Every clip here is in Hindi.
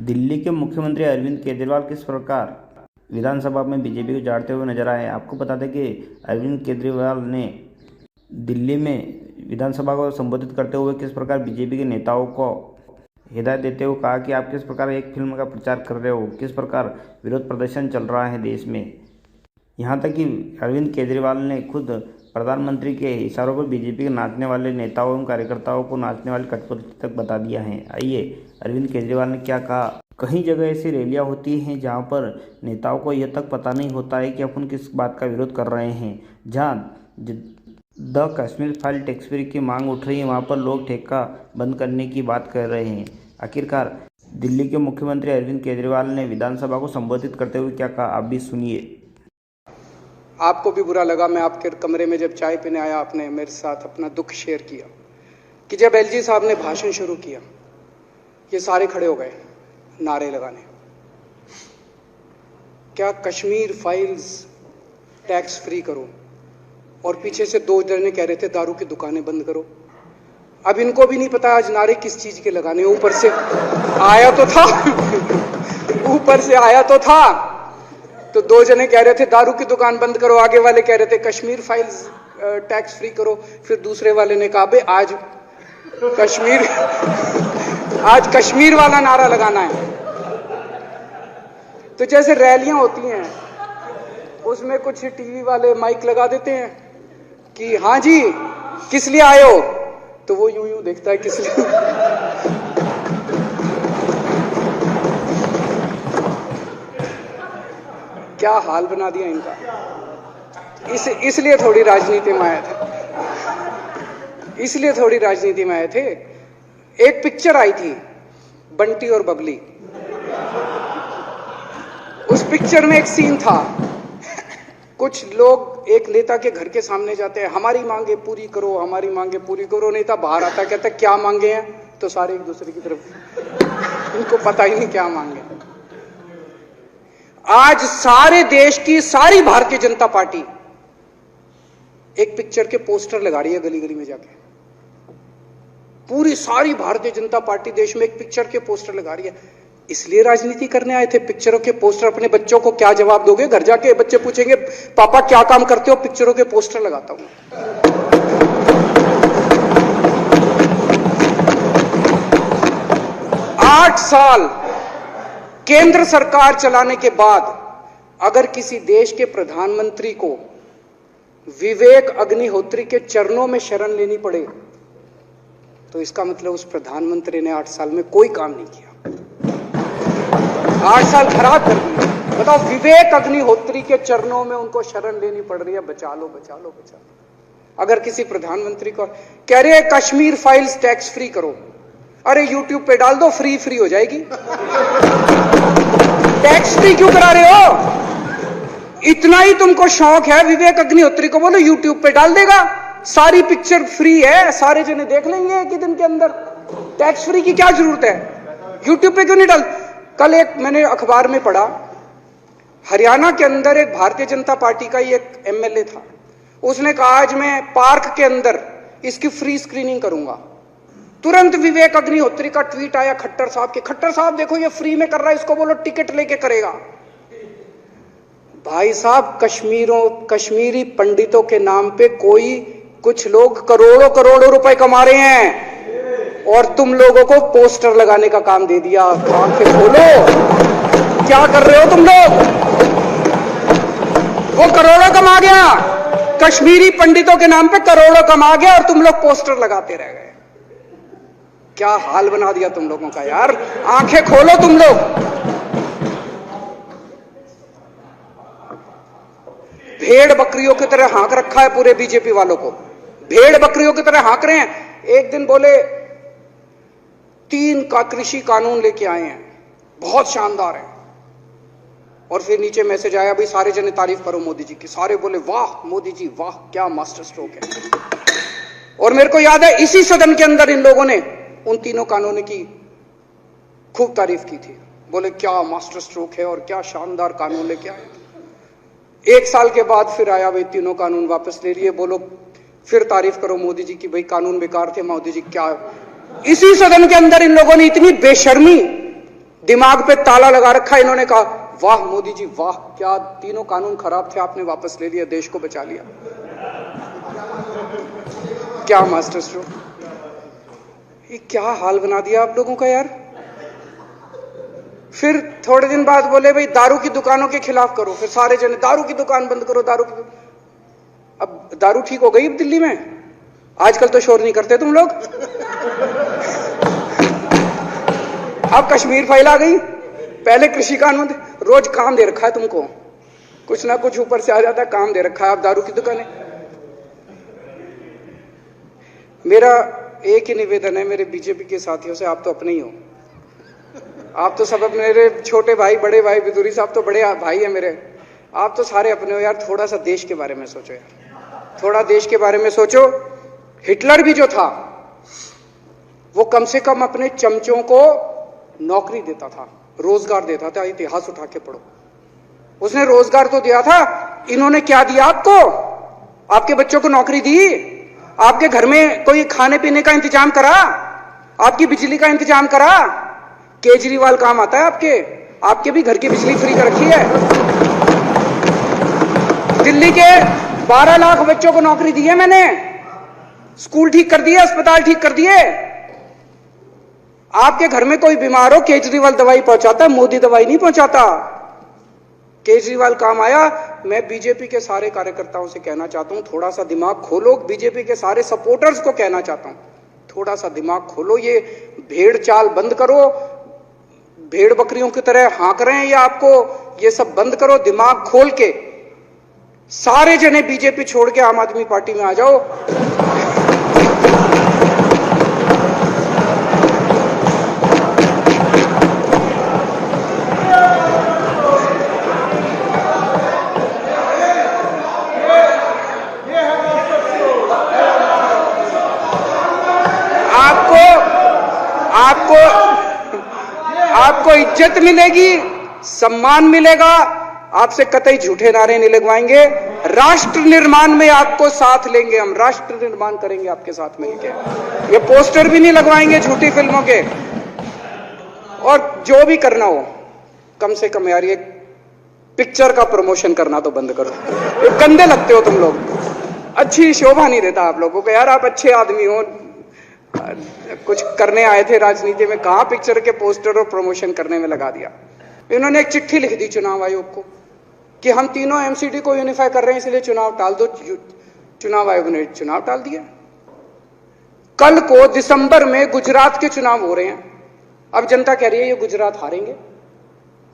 दिल्ली के मुख्यमंत्री अरविंद केजरीवाल किस प्रकार विधानसभा में बीजेपी को झाड़ते हुए नजर आए। आपको बता दें कि अरविंद केजरीवाल ने दिल्ली में विधानसभा को संबोधित करते हुए किस प्रकार बीजेपी के नेताओं को हिदायत देते हुए कहा कि आप किस प्रकार एक फिल्म का प्रचार कर रहे हो, किस प्रकार विरोध प्रदर्शन चल रहा है देश में। यहाँ तक कि अरविंद केजरीवाल ने खुद प्रधानमंत्री के इशारों पर बीजेपी के नाचने वाले नेताओं एवं कार्यकर्ताओं को नाचने वाली कठपुतली तक बता दिया है। आइए अरविंद केजरीवाल ने क्या कहा। कई जगह ऐसी रैलियां होती हैं जहां पर नेताओं को यह तक पता नहीं होता है कि अपन किस बात का विरोध कर रहे हैं। जहां the Kashmir file tax free की मांग उठ रही है, वहां पर लोग ठेका बंद करने की बात कर रहे हैं। आखिरकार दिल्ली के मुख्यमंत्री अरविंद केजरीवाल ने विधानसभा को संबोधित करते हुए क्या कहा, आप भी सुनिए। आपको भी बुरा लगा, मैं आपके कमरे में जब चाय पीने आया, आपने मेरे साथ अपना दुख शेयर किया कि जब एलजी साहब ने भाषण शुरू किया, ये सारे खड़े हो गए नारे लगाने। क्या कश्मीर फाइल्स टैक्स फ्री करो, और पीछे से दो जने कह रहे थे दारू की दुकानें बंद करो। अब इनको भी नहीं पता आज नारे किस चीज के लगाने। ऊपर से आया तो था ऊपर से आया तो था, तो दो जने कह रहे थे दारू की दुकान बंद करो, आगे वाले कह रहे थे कश्मीर फाइल्स टैक्स फ्री करो, फिर दूसरे वाले ने कहा आज कश्मीर वाला नारा लगाना है। तो जैसे रैलियां होती हैं उसमें कुछ टीवी वाले माइक लगा देते हैं कि हाँ जी किस लिए आए हो, तो वो यूं देखता है किस लिए। क्या हाल बना दिया इनका। इसलिए थोड़ी राजनीति में आए थे, एक पिक्चर आई थी बंटी और बबली। उस पिक्चर में एक सीन था, कुछ लोग एक नेता के घर के सामने जाते हैं, हमारी मांगे पूरी करो, हमारी मांगे पूरी करो। नेता बाहर आता, कहता क्या मांगे हैं, तो सारे एक दूसरे की तरफ, इनको पता ही नहीं क्या मांगे। आज सारे देश की सारी भारतीय जनता पार्टी एक पिक्चर के पोस्टर लगा रही है गली गली में जाके। पूरी सारी भारतीय जनता पार्टी देश में एक पिक्चर के पोस्टर लगा रही है। इसलिए राजनीति करने आए थे। पिक्चरों के पोस्टर, अपने बच्चों को क्या जवाब दोगे? घर जाके बच्चे पूछेंगे पापा क्या काम करते हो? पिक्चरों के पोस्टर लगाता हूं। 8 साल केंद्र सरकार चलाने के बाद अगर किसी देश के प्रधानमंत्री को विवेक अग्निहोत्री के चरणों में शरण लेनी पड़े, तो इसका मतलब उस प्रधानमंत्री ने 8 साल में कोई काम नहीं किया। 8 साल खराब कर दिए। बताओ, विवेक अग्निहोत्री के चरणों में उनको शरण लेनी पड़ रही है, बचा लो बचा लो बचा लो। अगर किसी प्रधानमंत्री को कह रहे हैं कश्मीर फाइल्स टैक्स फ्री करो, अरे यूट्यूब पे डाल दो, फ्री हो जाएगी। टैक्स फ्री क्यों करा रहे हो? इतना ही तुमको शौक है, विवेक अग्निहोत्री को बोलो यूट्यूब पे डाल देगा, सारी पिक्चर फ्री है, सारे जने देख लेंगे एक ही दिन के अंदर। टैक्स फ्री की क्या जरूरत है? यूट्यूब पे क्यों नहीं डाल? कल एक मैंने अखबार में पढ़ा, हरियाणा के अंदर एक भारतीय जनता पार्टी का ही एक एमएलए था, उसने कहा आज मैं पार्क के अंदर इसकी फ्री स्क्रीनिंग करूंगा। तुरंत विवेक अग्निहोत्री का ट्वीट आया खट्टर साहब के, खट्टर साहब देखो ये फ्री में कर रहा है, इसको बोलो टिकट लेके करेगा। भाई साहब, कश्मीरी पंडितों के नाम पे कुछ लोग करोड़ों रुपए कमा रहे हैं, और तुम लोगों को पोस्टर लगाने का काम दे दिया। आंखें खोलो, क्या कर रहे हो तुम लोग? वो करोड़ों कमा गया, कश्मीरी पंडितों के नाम पे करोड़ों कमा गया, और तुम लोग पोस्टर लगाते रह गए। क्या हाल बना दिया तुम लोगों का यार। आंखें खोलो तुम लोग। भेड़ बकरियों की तरह हाँक रखा है पूरे बीजेपी वालों को, भेड़ बकरियों की तरह हाँक रहे हैं। एक दिन बोले 3 का कृषि कानून लेके आए हैं, बहुत शानदार है, और फिर नीचे मैसेज आया भाई सारे जने तारीफ करो मोदी जी की। सारे बोले वाह मोदी जी वाह, क्या मास्टर स्ट्रोक है। और मेरे को याद है इसी सदन के अंदर इन लोगों ने उन 3 कानूनों की खूब तारीफ की थी, बोले क्या मास्टर स्ट्रोक है और क्या शानदार कानून लेके आए। 1 साल के बाद फिर आया भाई 3 कानून वापस ले लिए, बोलो फिर तारीफ करो मोदी जी की, भाई कानून बेकार थे मोदी जी। क्या इसी सदन के अंदर इन लोगों ने इतनी बेशर्मी दिमाग पे ताला लगा रखा है इन्होंने। कहा वाह मोदी जी वाह, क्या तीनों कानून खराब थे, आपने वापस ले लिया, देश को बचा लिया। क्या मास्टर स्ट्रोक, ये क्या हाल बना दिया आप लोगों का यार। फिर थोड़े दिन बाद बोले भाई दारू की दुकानों के खिलाफ करो, फिर सारे जने दारू की दुकान बंद करो, दारू की। अब दारू ठीक हो गई दिल्ली में, आजकल तो शोर नहीं करते तुम लोग। अब कश्मीर फाइल आ गई, पहले कृषि कानून, रोज काम दे रखा है तुमको, कुछ ना कुछ ऊपर से आ जाता है, काम दे रखा है। अब दारू की दुकानें। मेरा एक ही निवेदन है मेरे बीजेपी के साथियों से, आप तो अपने ही हो, आप तो सब अपने, मेरे छोटे भाई बड़े भाई बिदुरी साहब तो बड़े भाई है मेरे, आप तो सारे अपने हो यार। थोड़ा सा देश के बारे में सोचो यार, थोड़ा देश के बारे में सोचो। हिटलर भी जो था वो कम से कम अपने चमचों को नौकरी देता था, रोजगार देता था। इतिहास उठा के पढ़ो, उसने रोजगार तो दिया था। इन्होंने क्या दिया आपको? आपके बच्चों को नौकरी दी, आपके घर में कोई खाने पीने का इंतजाम करा, आपकी बिजली का इंतजाम करा। केजरीवाल काम आता है आपके भी घर की बिजली फ्री कर रखी है। दिल्ली के 12 लाख बच्चों को नौकरी दी है मैंने, स्कूल ठीक कर दिए, अस्पताल ठीक कर दिए। आपके घर में कोई बीमार हो, केजरीवाल दवाई पहुंचाता है, मोदी दवाई नहीं पहुंचाता। केजरीवाल काम आया। मैं बीजेपी के सारे कार्यकर्ताओं से कहना चाहता हूं, थोड़ा सा दिमाग खोलो। बीजेपी के सारे सपोर्टर्स को कहना चाहता हूं, थोड़ा सा दिमाग खोलो। ये भेड़ चाल बंद करो, भेड़ बकरियों की तरह हाँक रहे हैं ये आपको, ये सब बंद करो। दिमाग खोल के सारे जने बीजेपी छोड़ के आम आदमी पार्टी में आ जाओ। आपको इज्जत मिलेगी, सम्मान मिलेगा, आपसे कतई झूठे नारे नहीं लगवाएंगे। राष्ट्र निर्माण में आपको साथ लेंगे, हम राष्ट्र निर्माण करेंगे आपके साथ मिलकर। ये पोस्टर भी नहीं लगवाएंगे झूठी फिल्मों के। और जो भी करना हो, कम से कम यार ये पिक्चर का प्रमोशन करना तो बंद करो। ये गंदे लगते हो तुम लोग, अच्छी शोभा नहीं देता आप लोगों को यार। आप अच्छे आदमी हो, कुछ करने आए थे राजनीति में, कहां पिक्चर के पोस्टर और प्रमोशन करने में लगा दिया। इन्होंने एक चिट्ठी लिख दी चुनाव आयोग को कि हम तीनों एमसीडी को यूनिफाई कर रहे हैं, इसलिए चुनाव टाल दो। चुनाव आयोग ने चुनाव टाल दिया। कल को दिसंबर में गुजरात के चुनाव हो रहे हैं। अब जनता कह रही है ये गुजरात हारेंगे।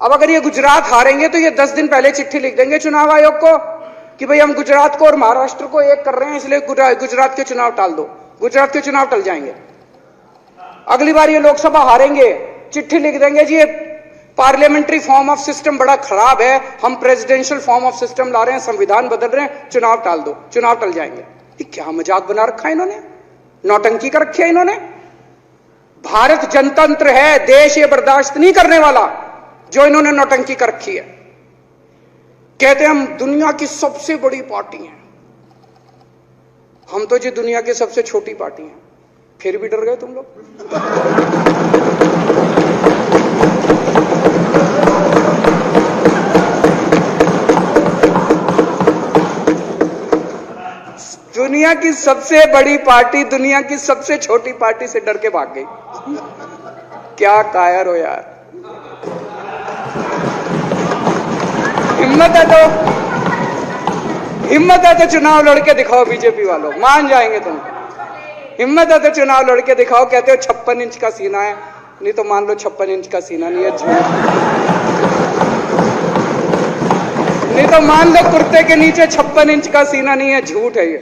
अब अगर ये गुजरात हारेंगे तो ये 10 दिन पहले चिट्ठी लिख देंगे चुनाव आयोग को कि भाई हम गुजरात को और महाराष्ट्र को एक कर रहे हैं, इसलिए गुजरात के चुनाव टाल दो। गुजरात के चुनाव टल जाएंगे। अगली बार ये लोकसभा हारेंगे, चिट्ठी लिख देंगे जी ये पार्लियामेंट्री फॉर्म ऑफ सिस्टम बड़ा खराब है, हम प्रेसिडेंशियल फॉर्म ऑफ सिस्टम ला रहे हैं, संविधान बदल रहे हैं, चुनाव टाल दो। चुनाव टल जाएंगे। ये क्या मजाक बना रखा है इन्होंने, नौटंकी कर रखी है इन्होंने। भारत जनतंत्र है, देश ये बर्दाश्त नहीं करने वाला जो इन्होंने नौटंकी कर रखी है। कहते हैं हम दुनिया की सबसे बड़ी पार्टी हैं, हम तो जी दुनिया की सबसे छोटी पार्टी हैं। फिर भी डर गए तुम लोग। दुनिया की सबसे बड़ी पार्टी दुनिया की सबसे छोटी पार्टी से डर के भाग गई। क्या कायर हो यार, हिम्मत है तो चुनाव लड़के दिखाओ बीजेपी वालों, मान जाएंगे तुम। हिम्मत है तो चुनाव लड़के दिखाओ। कहते हो 56 इंच का सीना है, नहीं तो मान लो 56 इंच का सीना नहीं है, झूठ। नहीं तो मान लो कुर्ते के नीचे 56 इंच का सीना नहीं है, झूठ है ये।